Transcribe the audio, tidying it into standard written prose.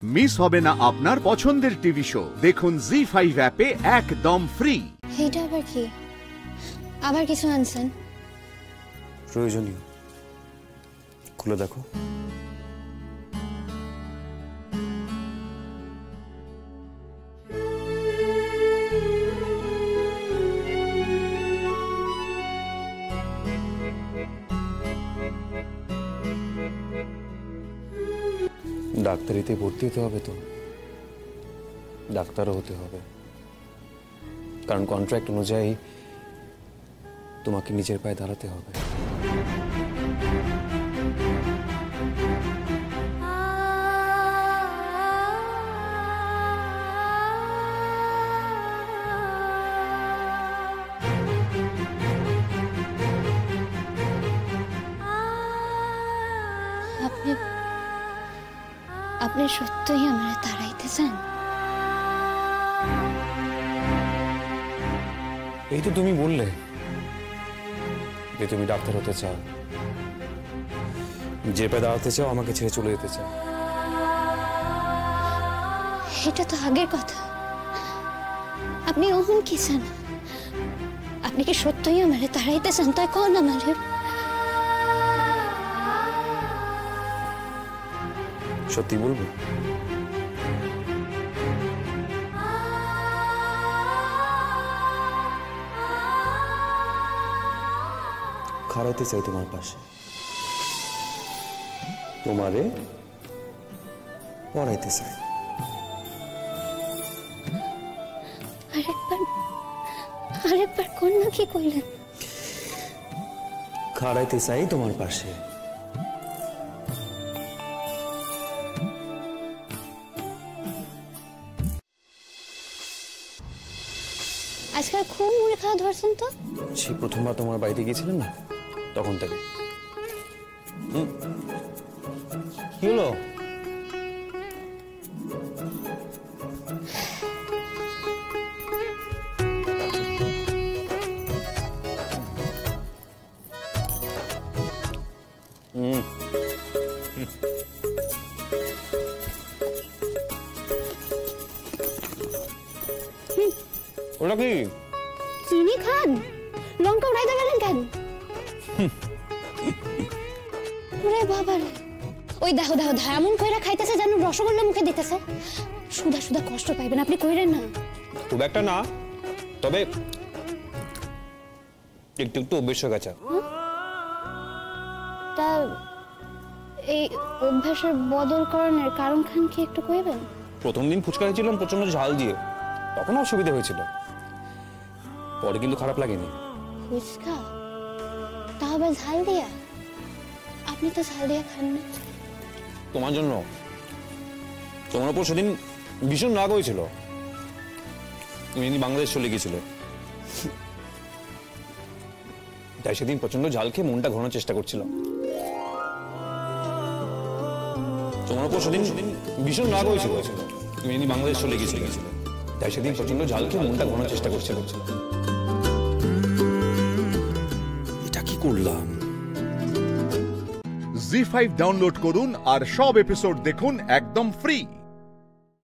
Miss হবে না আপনার পছন্দের টিভি শো। দেখুন জি5 অ্যাপে একদম ফ্রি। এইটা আবার কি? আবার কিছু আনছেন? প্রয়োজনীয়, খুলে দেখো। ডাক্তারিতে ভর্তি হতে হবে তো, ডাক্তারও হতে হবে, কারণ কন্ট্রাক্ট অনুযায়ী তোমাকে নিজের পায়ে দাঁড়াতে হবে। আপনি আপনি সত্যই আমার তাড়াইতে চান? এই তো তুমি বললে যে তুমি ডাক্তার হতে চাও, যে পায়ে দাঁড়াতে চাও, আমাকে ছেড়ে চলে যেতে চাও। এটা তো আগের কথা। আপনি ওহন কি চান? আপনি কি সত্যই আমার তাড়াইতে চান? তাই কোন আমারে সত্যি বলবো? খাড়াইতে চাই তোমার পাশে, তোমারে পড়াইতে চাই। আরেকবার কোন না কি কইলেন? খাড়াইতে চাই তোমার পাশে। আজকাল খুব মুড়ি খাওয়া ধরছেন তো? সে প্রথমবার তোমার বাড়িতে গিয়েছিলেন না, তখন থেকে। কি হলো? ওটা কি? চিনি খান? লঙ্কা উড়াইতে গেলেন কেন? ওরে বাবা রে, ওই দেখো দেখো এমন কইরা খাইতেছে যেন রসগোল্লা মুখে দিতেছে। সুদা সুদা কষ্ট পাইবেন, আপনি কইরেন না। খুব একটা না, তবে একটু একটু অভ্যেস হয়ে গেছে। তা এই অভ্যাসের বদল করণের কারণ খান কি একটু কইবেন? প্রথম দিন ফুচকা খেয়েছিলাম প্রচন্ড ঝাল দিয়ে, তখন অসুবিধা হয়েছিল, পরে কিন্তু খারাপ লাগেনি। ফুচকা তাও আবার ঝাল দিয়া? আপনি তো ঝাল দিয়া খান না। তোমার জন্য, তোমার উপর সেদিন ভীষণ রাগ হয়েছিল। তুমি বাংলাদেশ চলে গিয়েছিলে, তাই সেদিন প্রচন্ড ঝাল খেয়ে মনটা ঘোরানোর চেষ্টা করছিলাম। তোমার উপর সেদিন ভীষণ রাগ হয়েছিল, তুমি বাংলাদেশ চলে গিয়েছিলে, তাই সেদিন প্রচন্ড ঝাল খেয়ে মনটা ঘোরানোর চেষ্টা করছিলাম। এটা কি করলাম? জি5 ডাউনলোড করুন আর সব এপিসোড দেখুন একদম ফ্রি।